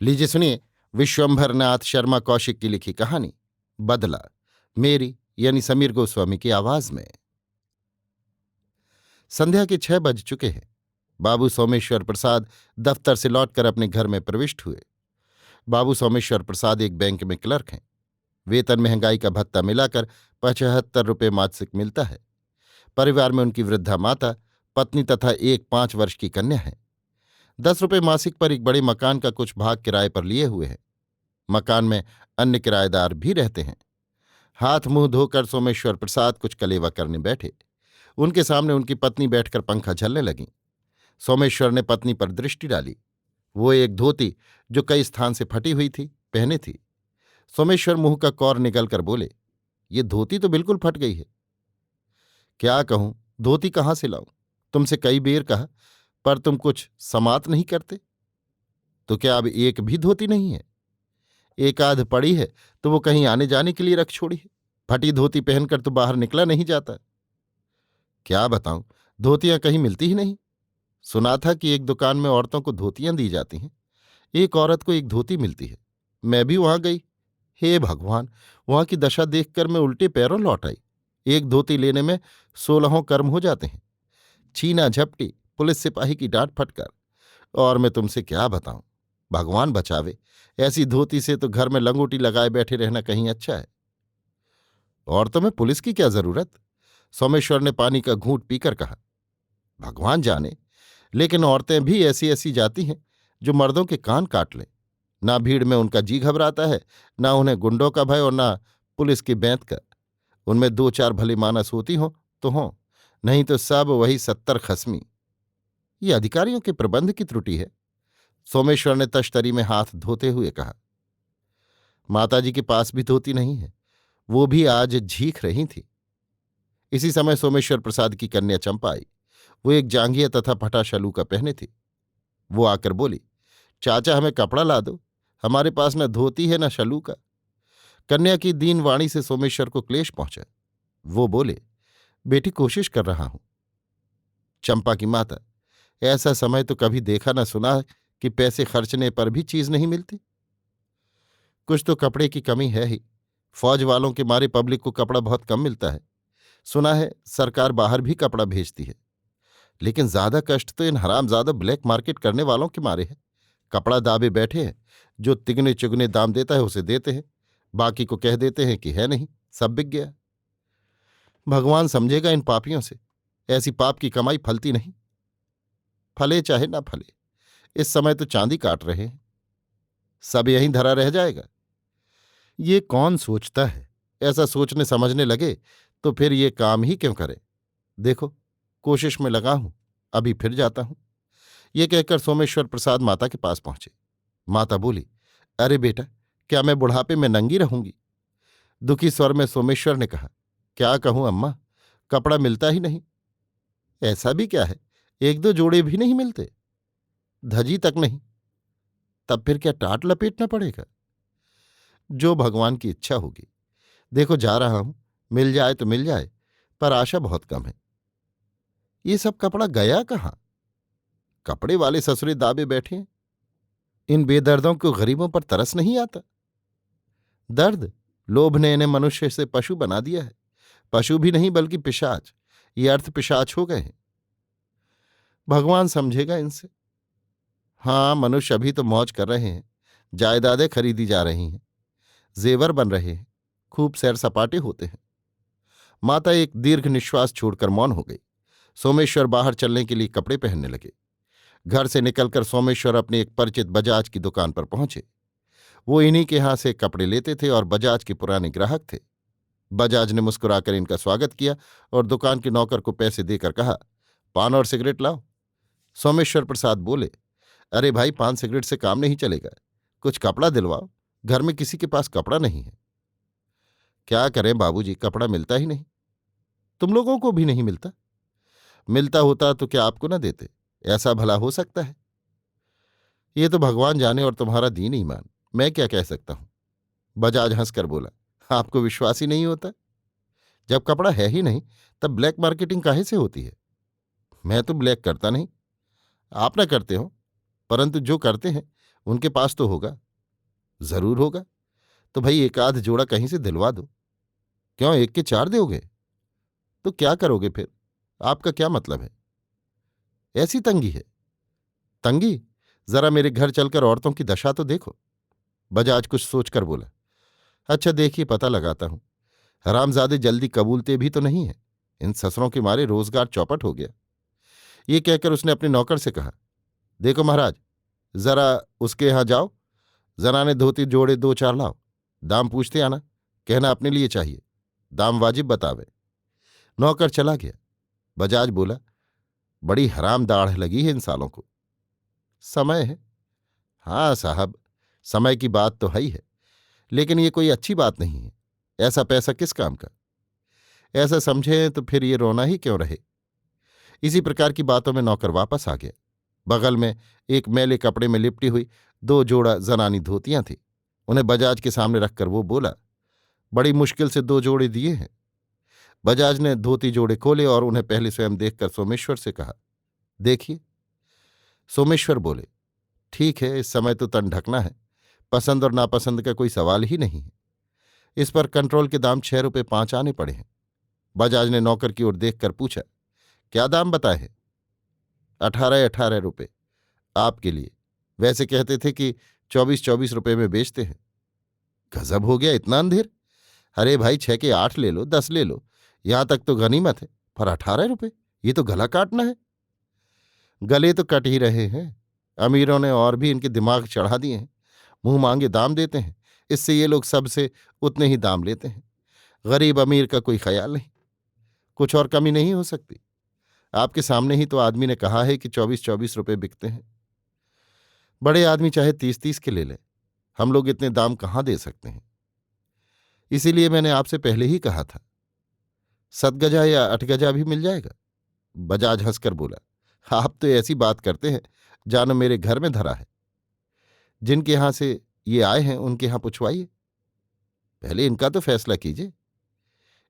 लीजिए सुनिए विश्वंभर नाथ शर्मा कौशिक की लिखी कहानी बदला, मेरी यानी समीर गोस्वामी की आवाज में। संध्या के 6 बज चुके हैं। बाबू सोमेश्वर प्रसाद दफ्तर से लौटकर अपने घर में प्रविष्ट हुए। बाबू सोमेश्वर प्रसाद एक बैंक में क्लर्क हैं। वेतन महंगाई का भत्ता मिलाकर 75 रुपये मासिक मिलता है। परिवार में उनकी वृद्धा माता, पत्नी तथा एक 5 वर्ष की कन्या है। 10 रुपये मासिक पर एक बड़े मकान का कुछ भाग किराए पर लिए हुए हैं। मकान में अन्य किराएदार भी रहते हैं। हाथ मुंह धोकर सोमेश्वर प्रसाद कुछ कलेवा करने बैठे। उनके सामने उनकी पत्नी बैठकर पंखा झलने लगीं। सोमेश्वर ने पत्नी पर दृष्टि डाली। वो एक धोती जो कई स्थान से फटी हुई थी पहने थी। सोमेश्वर मुंह का कौर निगलकर बोले, ये धोती तो बिल्कुल फट गई है। क्या कहूं, धोती कहाँ से लाऊं? तुमसे कई बेर कहा, पर तुम कुछ समात नहीं करते। तो क्या अब एक भी धोती नहीं है? एक आध पड़ी है तो वो कहीं आने जाने के लिए रख छोड़ी है। फटी धोती पहनकर तो बाहर निकला नहीं जाता। क्या बताऊं, धोतियां कहीं मिलती ही नहीं। सुना था कि एक दुकान में औरतों को धोतियां दी जाती हैं। एक औरत को एक धोती मिलती है। मैं भी वहां गई। हे भगवान, वहां की दशा देखकर मैं उल्टे पैरों लौट आई। एक धोती लेने में 16 कर्म हो जाते हैं। छीना झपटी, पुलिस सिपाही की डांट फटकार, और मैं तुमसे क्या बताऊं। भगवान बचावे, ऐसी धोती से तो घर में लंगोटी लगाए बैठे रहना कहीं अच्छा है। और तुम्हें पुलिस की क्या जरूरत? सोमेश्वर ने पानी का घूंट पीकर कहा। भगवान जाने, लेकिन औरतें भी ऐसी ऐसी जाती हैं जो मर्दों के कान काट लें। ना भीड़ में उनका जी घबराता है, ना उन्हें गुंडों का भय और ना पुलिस की बैंत का। उनमें 2-4 भली मानस होती हों तो हों, नहीं तो सब वही 70 खस्मी। ये अधिकारियों के प्रबंध की त्रुटि है। सोमेश्वर ने तश्तरी में हाथ धोते हुए कहा। माताजी के पास भी धोती नहीं है, वो भी आज झींक रही थी। इसी समय सोमेश्वर प्रसाद की कन्या चंपा आई। वो एक जांघिया तथा फटा शलूका पहने थी। वो आकर बोली, चाचा हमें कपड़ा ला दो, हमारे पास न धोती है न शलूका। कन्या की दीन वाणी से सोमेश्वर को क्लेश पहुंचा। वो बोले, बेटी कोशिश कर रहा हूं। चंपा की माता, ऐसा समय तो कभी देखा न सुना कि पैसे खर्चने पर भी चीज नहीं मिलती। कुछ तो कपड़े की कमी है ही। फौज वालों के मारे पब्लिक को कपड़ा बहुत कम मिलता है। सुना है सरकार बाहर भी कपड़ा भेजती है। लेकिन ज्यादा कष्ट तो इन हरामजादा ब्लैक मार्केट करने वालों के मारे है। कपड़ा दाबे बैठे हैं। जो तिगने चुगने दाम देता है उसे देते हैं, बाकी को कह देते हैं कि है नहीं, सब बिक गया। भगवान समझेगा इन पापियों से। ऐसी पाप की कमाई फलती नहीं। फले चाहे ना फले, इस समय तो चांदी काट रहे हैं, सब यहीं धरा रह जाएगा। ये कौन सोचता है? ऐसा सोचने समझने लगे तो फिर ये काम ही क्यों करे। देखो, कोशिश में लगा हूं, अभी फिर जाता हूं। ये कहकर सोमेश्वर प्रसाद माता के पास पहुंचे। माता बोली, अरे बेटा, क्या मैं बुढ़ापे में नंगी रहूंगी? दुखी स्वर में सोमेश्वर ने कहा, क्या कहूं अम्मा, कपड़ा मिलता ही नहीं। ऐसा भी क्या है, 1-2 जोड़े भी नहीं मिलते? धजी तक नहीं। तब फिर क्या टाट लपेटना पड़ेगा? जो भगवान की इच्छा होगी। देखो जा रहा हूं, मिल जाए तो मिल जाए, पर आशा बहुत कम है। ये सब कपड़ा गया कहाँ? कपड़े वाले ससुरे दाबे बैठे हैं। इन बेदर्दों को गरीबों पर तरस नहीं आता? दर्द, लोभ ने इन्हें मनुष्य से पशु बना दिया है। पशु भी नहीं बल्कि पिशाच। ये अर्थ पिशाच हो गए हैं। भगवान समझेगा इनसे। हाँ, मनुष्य अभी तो मौज कर रहे हैं। जायदादें खरीदी जा रही हैं, जेवर बन रहे हैं, खूब सैर सपाटे होते हैं। माता एक दीर्घ निश्वास छोड़कर मौन हो गई। सोमेश्वर बाहर चलने के लिए कपड़े पहनने लगे। घर से निकलकर सोमेश्वर अपने एक परिचित बजाज की दुकान पर पहुंचे। वो इन्हीं के यहां से कपड़े लेते थे और बजाज के पुराने ग्राहक थे। बजाज ने मुस्कुराकर इनका स्वागत किया और दुकान के नौकर को पैसे देकर कहा, पान और सिगरेट लाओ। सोमेश्वर प्रसाद बोले, अरे भाई, पान सिगरेट से काम नहीं चलेगा, कुछ कपड़ा दिलवाओ, घर में किसी के पास कपड़ा नहीं है। क्या करें बाबूजी, कपड़ा मिलता ही नहीं। तुम लोगों को भी नहीं मिलता? मिलता होता तो क्या आपको न देते? ऐसा भला हो सकता है? ये तो भगवान जाने और तुम्हारा दीन ईमान, मैं क्या कह सकता हूं। बजाज हंसकर बोला, आपको विश्वास ही नहीं होता? जब कपड़ा है ही नहीं तब ब्लैक मार्केटिंग काहे से होती है? मैं तो ब्लैक करता नहीं। आप ना करते हो, परंतु जो करते हैं उनके पास तो होगा। जरूर होगा। तो भाई एक आध जोड़ा कहीं से दिलवा दो। क्यों, एक के 4 दोगे? तो क्या करोगे फिर? आपका क्या मतलब है? ऐसी तंगी है? तंगी? जरा मेरे घर चलकर औरतों की दशा तो देखो। बजाज कुछ सोचकर बोला। अच्छा देखिए, पता लगाता हूं। हरामजादे जल्दी कबूलते भी तो नहीं है। इन ससुरों के मारे रोजगार चौपट हो गया। ये कहकर उसने अपने नौकर से कहा, देखो महाराज, जरा उसके यहां जाओ, जनाने धोती जोड़े 2-4 लाओ। दाम पूछते आना, कहना अपने लिए चाहिए, दाम वाजिब बतावे। नौकर चला गया। बजाज बोला, बड़ी हराम दाढ़ लगी है इन सालों को। समय है। हाँ साहब, समय की बात तो है ही है, लेकिन ये कोई अच्छी बात नहीं है। ऐसा पैसा किस काम का? ऐसा समझे तो फिर ये रोना ही क्यों रहे। इसी प्रकार की बातों में नौकर वापस आ गया। बगल में एक मैले कपड़े में लिपटी हुई 2 जोड़ा जनानी धोतियां थी। उन्हें बजाज के सामने रखकर वो बोला, बड़ी मुश्किल से 2 जोड़े दिए हैं। बजाज ने धोती जोड़े खोले और उन्हें पहले स्वयं देखकर सोमेश्वर से कहा, देखिए। सोमेश्वर बोले, ठीक है, इस समय तो तन ढकना है। पसंद और नापसंद का कोई सवाल ही नहीं है। इस पर कंट्रोल के दाम 6 रुपये 5 आने पड़े हैं। बजाज ने नौकर की ओर देखकर पूछा, क्या दाम बताए हैं? 18-18 रुपये। आपके लिए। वैसे कहते थे कि 24-24 रुपये में बेचते हैं। गजब हो गया, इतना अंधेर। अरे भाई, 6 के 8 ले लो, 10 ले लो, यहां तक तो गनीमत है। पर 18 रुपये, ये तो गला काटना है। गले तो कट ही रहे हैं। अमीरों ने और भी इनके दिमाग चढ़ा दिए हैं। मुंह मांगे दाम देते हैं, इससे ये लोग सबसे उतने ही दाम लेते हैं। गरीब अमीर का कोई ख्याल नहीं। कुछ और कमी नहीं हो सकती। आपके सामने ही तो आदमी ने कहा है कि 24-24 रुपये बिकते हैं। बड़े आदमी चाहे 30-30 के ले लें, हम लोग इतने दाम कहाँ दे सकते हैं। इसीलिए मैंने आपसे पहले ही कहा था। 7 गजा या 8 गजा भी मिल जाएगा। बजाज हंसकर बोला, आप तो ऐसी बात करते हैं जानो मेरे घर में धरा है। जिनके यहां से ये आए हैं उनके यहां पूछवाइए। पहले इनका तो फैसला कीजिए।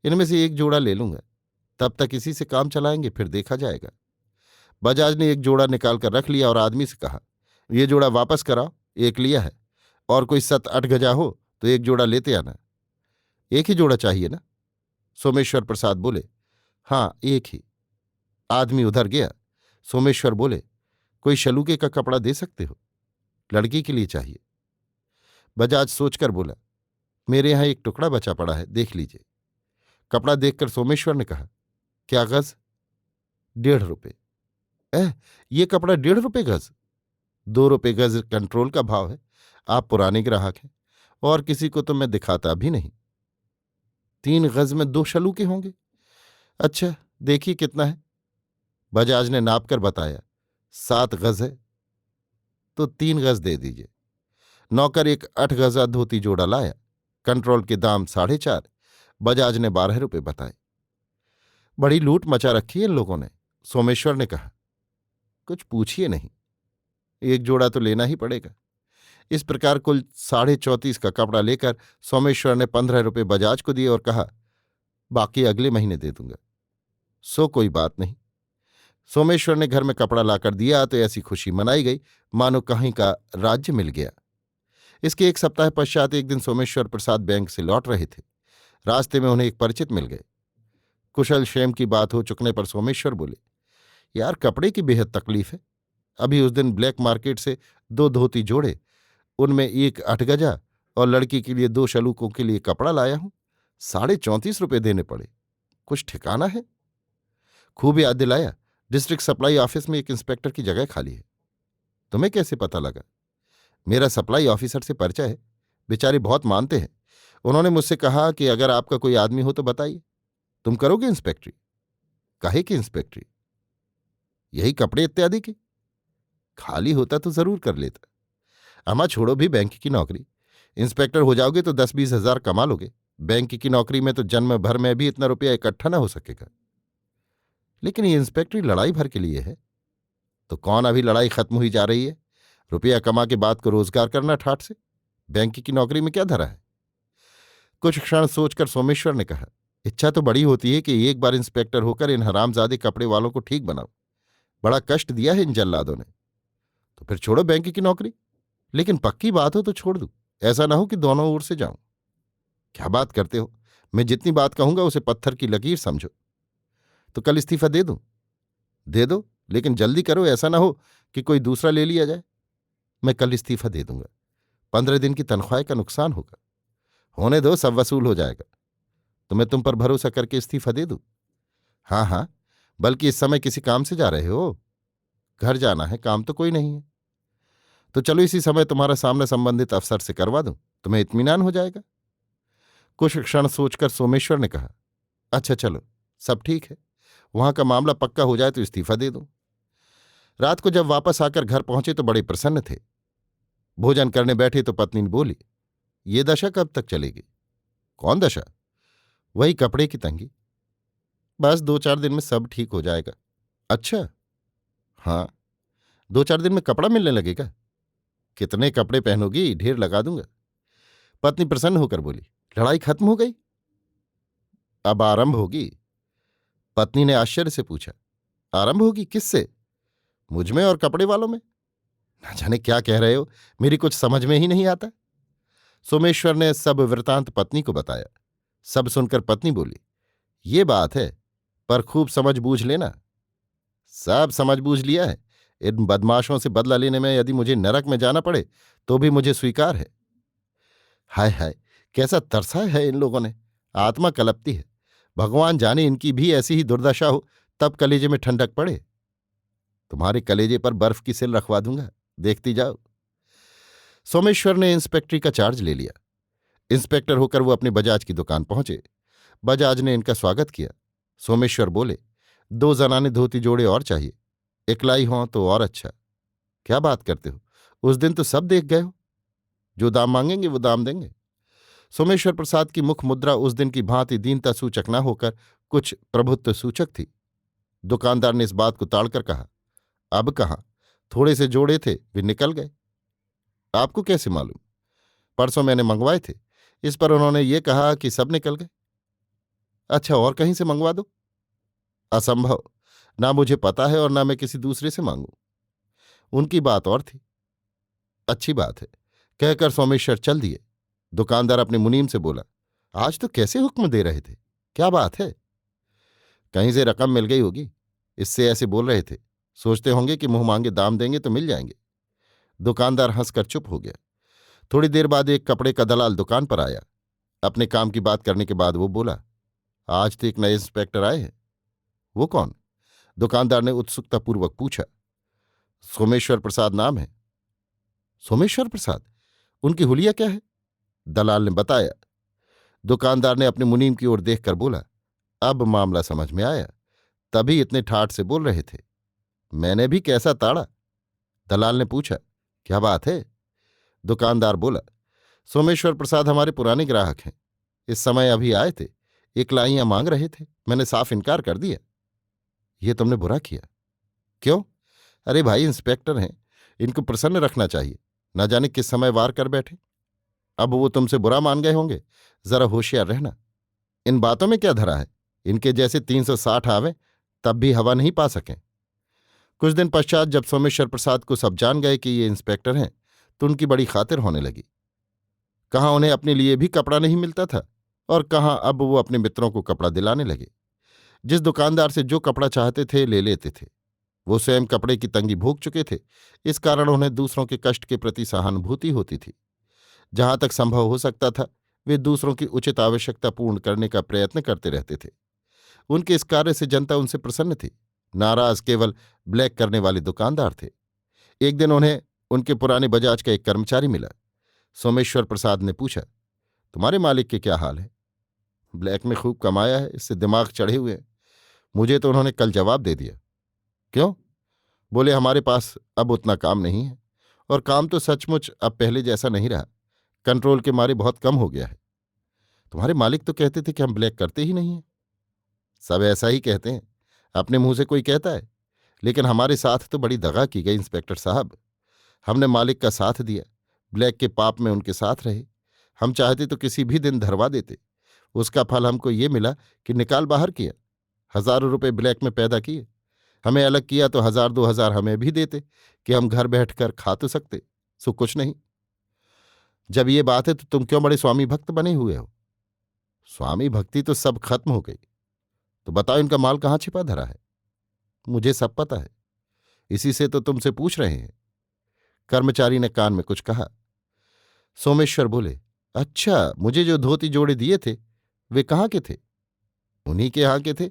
इनमें से एक जोड़ा ले लूंगा, तब तक इसी से काम चलाएंगे, फिर देखा जाएगा। बजाज ने एक जोड़ा निकाल कर रख लिया और आदमी से कहा, ये जोड़ा वापस कराओ, एक लिया है। और कोई 7-8 गजा हो तो एक जोड़ा लेते आना। एक ही जोड़ा चाहिए ना? सोमेश्वर प्रसाद बोले, हाँ एक ही। आदमी उधर गया। सोमेश्वर बोले, कोई शलूके का कपड़ा दे सकते हो? लड़की के लिए चाहिए। बजाज सोचकर बोला, मेरे यहां एक टुकड़ा बचा पड़ा है, देख लीजिए। कपड़ा देखकर सोमेश्वर ने कहा, क्या गज? 1.5 रुपये। ये कपड़ा 1.5 रुपये गज? 2 रुपये गज कंट्रोल का भाव है। आप पुराने ग्राहक हैं, और किसी को तो मैं दिखाता भी नहीं। 3 गज में 2 शलूके होंगे। अच्छा देखिए कितना है। बजाज ने नाप कर बताया, 7 गज है। तो 3 गज दे दीजिए। नौकर एक 8 गजा धोती जोड़ा लाया। कंट्रोल के दाम 4.5। बजाज ने 12 रुपये बताए। बड़ी लूट मचा रखी है इन लोगों ने, सोमेश्वर ने कहा। कुछ पूछिए नहीं, एक जोड़ा तो लेना ही पड़ेगा। इस प्रकार कुल 34.5 का कपड़ा लेकर सोमेश्वर ने 15 रुपये बजाज को दिए और कहा, बाकी अगले महीने दे दूंगा। सो कोई बात नहीं। सोमेश्वर ने घर में कपड़ा लाकर दिया तो ऐसी खुशी मनाई गई मानो कहीं का राज्य मिल गया। इसके 1 सप्ताह पश्चात एक दिन सोमेश्वर प्रसाद बैंक से लौट रहे थे। रास्ते में उन्हें एक परिचित मिल गए। कुशल क्षेम की बात हो चुकने पर सोमेश्वर बोले, यार कपड़े की बेहद तकलीफ है। अभी उस दिन ब्लैक मार्केट से 2 धोती जोड़े, उनमें एक 8 गजा और लड़की के लिए 2 शलूकों के लिए कपड़ा लाया हूं। 34.5 रुपये देने पड़े। कुछ ठिकाना है? खूब याद दिलाया। डिस्ट्रिक्ट सप्लाई ऑफिस में एक इंस्पेक्टर की जगह खाली है। तुम्हें कैसे पता लगा? मेरा सप्लाई ऑफिसर से परिचय है, बेचारे बहुत मानते हैं। उन्होंने मुझसे कहा कि अगर आपका कोई आदमी हो तो बताइए। तुम करोगे इंस्पेक्टरी? काहे की इंस्पेक्टरी? यही कपड़े इत्यादि की। खाली होता तो जरूर कर लेता। अमा छोड़ो भी बैंक की नौकरी। इंस्पेक्टर हो जाओगे तो 10-20 हजार कमा लोगे। बैंक की नौकरी में तो जन्म भर में भी इतना रुपया इकट्ठा ना हो सकेगा। लेकिन ये इंस्पेक्टरी लड़ाई भर के लिए है। तो कौन, अभी लड़ाई खत्म हुई जा रही है। रुपया कमा के बाद को रोजगार करना ठाठ से। बैंक की नौकरी में क्या धरा है? कुछ क्षण सोचकर सोमेश्वर ने कहा, इच्छा तो बड़ी होती है कि एक बार इंस्पेक्टर होकर इन हरामजादे कपड़े वालों को ठीक बनाऊं। बड़ा कष्ट दिया है इन जल्लादों ने। तो फिर छोड़ो बैंक की नौकरी। लेकिन पक्की बात हो तो छोड़ दूं, ऐसा ना हो कि दोनों ओर से जाऊं। क्या बात करते हो? मैं जितनी बात कहूंगा उसे पत्थर की लकीर समझो। तो कल इस्तीफा दे दूं? दे दो, लेकिन जल्दी करो, ऐसा ना हो कि कोई दूसरा ले लिया जाए। मैं कल इस्तीफा दे दूंगा। 15 दिन की तनख्वाह का नुकसान होगा। होने दो, सब वसूल हो जाएगा। तो मैं तुम पर भरोसा करके इस्तीफा दे दूं? हाँ हाँ, बल्कि इस समय किसी काम से जा रहे हो? घर जाना है, काम तो कोई नहीं है। तो चलो इसी समय तुम्हारा सामने संबंधित अफसर से करवा दूं, तुम्हें इत्मीनान हो जाएगा। कुछ क्षण सोचकर सोमेश्वर ने कहा, अच्छा चलो, सब ठीक है। वहां का मामला पक्का हो जाए तो इस्तीफा दे दूं। रात को जब वापस आकर घर पहुंचे तो बड़े प्रसन्न थे। भोजन करने बैठे तो पत्नी ने बोली, ये दशा कब तक चलेगी? कौन दशा? वही कपड़े की तंगी। बस 2-4 दिन में सब ठीक हो जाएगा। अच्छा? हाँ, 2-4 दिन में कपड़ा मिलने लगेगा? कितने कपड़े पहनोगी, ढेर लगा दूंगा। पत्नी प्रसन्न होकर बोली, लड़ाई खत्म हो गई? अब आरंभ होगी। पत्नी ने आश्चर्य से पूछा, आरंभ होगी किससे? मुझ में और कपड़े वालों में? न जाने क्या कह रहे हो, मेरी कुछ समझ में ही नहीं आता। सोमेश्वर ने सब वृतांत पत्नी को बताया। सब सुनकर पत्नी बोली, ये बात है, पर खूब समझ बूझ लेना। सब समझ बूझ लिया है। इन बदमाशों से बदला लेने में यदि मुझे नरक में जाना पड़े तो भी मुझे स्वीकार है। हाय हाय, कैसा तरसा है इन लोगों ने। आत्मा कलपती है। भगवान जाने इनकी भी ऐसी ही दुर्दशा हो, तब कलेजे में ठंडक पड़े। तुम्हारे कलेजे पर बर्फ की सिल रखवा दूंगा, देखती जाओ। सोमेश्वर ने इंस्पेक्टरी का चार्ज ले लिया। इंस्पेक्टर होकर वो अपनी बजाज की दुकान पहुंचे। बजाज ने इनका स्वागत किया। सोमेश्वर बोले, 2 जनाने धोती जोड़े और चाहिए। इकलाई हों तो और अच्छा। क्या बात करते हो, उस दिन तो सब देख गए हो। जो दाम मांगेंगे वो दाम देंगे। सोमेश्वर प्रसाद की मुख मुद्रा उस दिन की भांति दीनता सूचक न होकर कुछ प्रभुत्व सूचक थी। दुकानदार ने इस बात को ताड़कर कहा, अब कहाँ, थोड़े से जोड़े थे, वे निकल गए। आपको कैसे मालूम? परसों मैंने मंगवाए थे। इस पर उन्होंने ये कहा कि सब निकल गए। अच्छा, और कहीं से मंगवा दो। असंभव, ना मुझे पता है और ना मैं किसी दूसरे से मांगू। उनकी बात और थी। अच्छी बात है, कहकर सोमेश्वर चल दिए। दुकानदार अपने मुनीम से बोला, आज तो कैसे हुक्म दे रहे थे, क्या बात है? कहीं से रकम मिल गई होगी, इससे ऐसे बोल रहे थे। सोचते होंगे कि मुंह मांगे दाम देंगे तो मिल जाएंगे। दुकानदार हंसकर चुप हो गया। थोड़ी देर बाद एक कपड़े का दलाल दुकान पर आया। अपने काम की बात करने के बाद वो बोला, आज तो एक नए इंस्पेक्टर आए हैं। वो कौन? दुकानदार ने उत्सुकतापूर्वक पूछा। सोमेश्वर प्रसाद नाम है। सोमेश्वर प्रसाद? उनकी हुलिया क्या है? दलाल ने बताया। दुकानदार ने अपने मुनीम की ओर देखकर बोला, अब मामला समझ में आया, तभी इतने ठाठ से बोल रहे थे। मैंने भी कैसा ताड़ा? दलाल ने पूछा, क्या बात है? दुकानदार बोला, सोमेश्वर प्रसाद हमारे पुराने ग्राहक हैं। इस समय अभी आए थे, इकलाइयां मांग रहे थे, मैंने साफ इनकार कर दिया। ये तुमने बुरा किया। क्यों? अरे भाई, इंस्पेक्टर हैं, इनको प्रसन्न रखना चाहिए। न जाने किस समय वार कर बैठे। अब वो तुमसे बुरा मान गए होंगे, जरा होशियार रहना। इन बातों में क्या धरा है? इनके जैसे 360 आवे तब भी हवा नहीं पा सकें। कुछ दिन पश्चात जब सोमेश्वर प्रसाद को सब जान गए कि ये इंस्पेक्टर हैं, तो उनकी बड़ी खातिर होने लगी। कहाँ उन्हें अपने लिए भी कपड़ा नहीं मिलता था, और कहाँ अब वो अपने मित्रों को कपड़ा दिलाने लगे। जिस दुकानदार से जो कपड़ा चाहते थे ले लेते थे। वो स्वयं कपड़े की तंगी भोग चुके थे, इस कारण उन्हें दूसरों के कष्ट के प्रति सहानुभूति होती थी। जहां तक संभव हो सकता था, वे दूसरों की उचित आवश्यकता पूर्ण करने का प्रयत्न करते रहते थे। उनके इस कार्य से जनता उनसे प्रसन्न थी। नाराज केवल ब्लैक करने वाले दुकानदार थे। एक दिन उन्हें उनके पुराने बजाज का एक कर्मचारी मिला। सोमेश्वर प्रसाद ने पूछा, तुम्हारे मालिक के क्या हाल है? ब्लैक में खूब कमाया है, इससे दिमाग चढ़े हुए हैं। मुझे तो उन्होंने कल जवाब दे दिया। क्यों? बोले, हमारे पास अब उतना काम नहीं है, और काम तो सचमुच अब पहले जैसा नहीं रहा। कंट्रोल के मारे बहुत कम हो गया है। तुम्हारे मालिक तो कहते थे कि हम ब्लैक करते ही नहीं हैं। सब ऐसा ही कहते हैं, अपने मुंह से कोई कहता है। लेकिन हमारे साथ तो बड़ी दगा की गई इंस्पेक्टर साहब। हमने मालिक का साथ दिया, ब्लैक के पाप में उनके साथ रहे। हम चाहते तो किसी भी दिन धरवा देते। उसका फल हमको ये मिला कि निकाल बाहर किया। हजारों रुपए ब्लैक में पैदा किए। हमें अलग किया तो 1000-2000 हमें भी देते कि हम घर बैठकर खा तो सकते। सो कुछ नहीं। जब ये बात है तो तुम क्यों बड़े स्वामी भक्त बने हुए हो? स्वामी भक्ति तो सब खत्म हो गई। तो बताओ इनका माल कहाँ छिपा धरा है? मुझे सब पता है, इसी से तो तुमसे पूछ रहे हैं। कर्मचारी ने कान में कुछ कहा। सोमेश्वर बोले, अच्छा, मुझे जो धोती जोड़े दिए थे वे कहाँ के थे? उन्हीं के यहाँ के थे।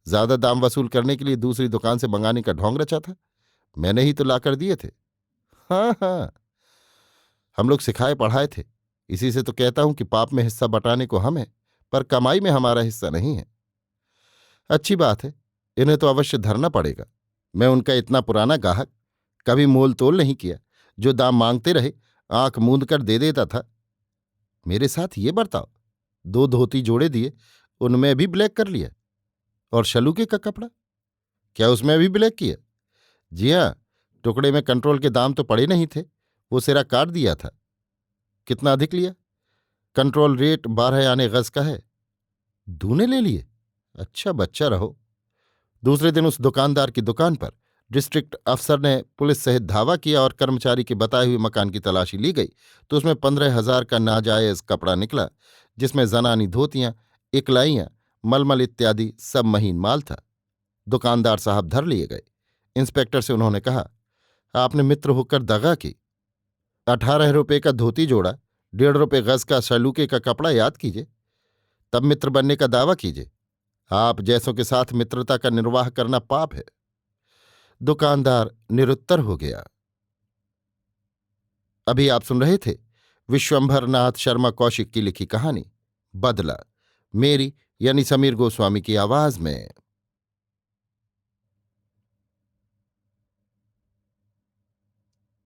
ज्यादा दाम वसूल करने के लिए दूसरी दुकान से मंगाने का ढोंग रचा था। मैंने ही तो लाकर दिए थे। हाँ हाँ, हम लोग सिखाए पढ़ाए थे। इसी से तो कहता हूं कि पाप में हिस्सा बटाने को हम है, पर कमाई में हमारा हिस्सा नहीं है। अच्छी बात है, इन्हें तो अवश्य धरना पड़ेगा। मैं उनका इतना पुराना ग्राहक, कभी मोल तोल नहीं किया। जो दाम मांगते रहे आंख मूंद कर दे देता था। मेरे साथ ये बर्ताव। 2 धोती जोड़े दिए, उनमें भी ब्लैक कर लिया। और शलूके का कपड़ा, क्या उसमें भी ब्लैक किया? जी हाँ, टुकड़े में कंट्रोल के दाम तो पड़े नहीं थे, वो सिरा काट दिया था। कितना अधिक लिया? कंट्रोल रेट 12 आने गज का है। दूने ले लिए? अच्छा बच्चा रहो। दूसरे दिन उस दुकानदार की दुकान पर डिस्ट्रिक्ट अफसर ने पुलिस सहित धावा किया और कर्मचारी के बताए हुए मकान की तलाशी ली गई तो उसमें 15,000 का नाजायज कपड़ा निकला, जिसमें जनानी धोतियां, इकलाइयां, मलमल इत्यादि सब महीन माल था। दुकानदार साहब धर लिए गए। इंस्पेक्टर से उन्होंने कहा, आपने मित्र होकर दगा की। 18 रुपये का धोती जोड़ा, 1.5 रुपये गज का सलूके का कपड़ा याद कीजिए, तब मित्र बनने का दावा कीजिए। आप जैसों के साथ मित्रता का निर्वाह करना पाप है। दुकानदार निरुत्तर हो गया। अभी आप सुन रहे थे विश्वंभर नाथ शर्मा कौशिक की लिखी कहानी बदला, मेरी यानी समीर गोस्वामी की आवाज में।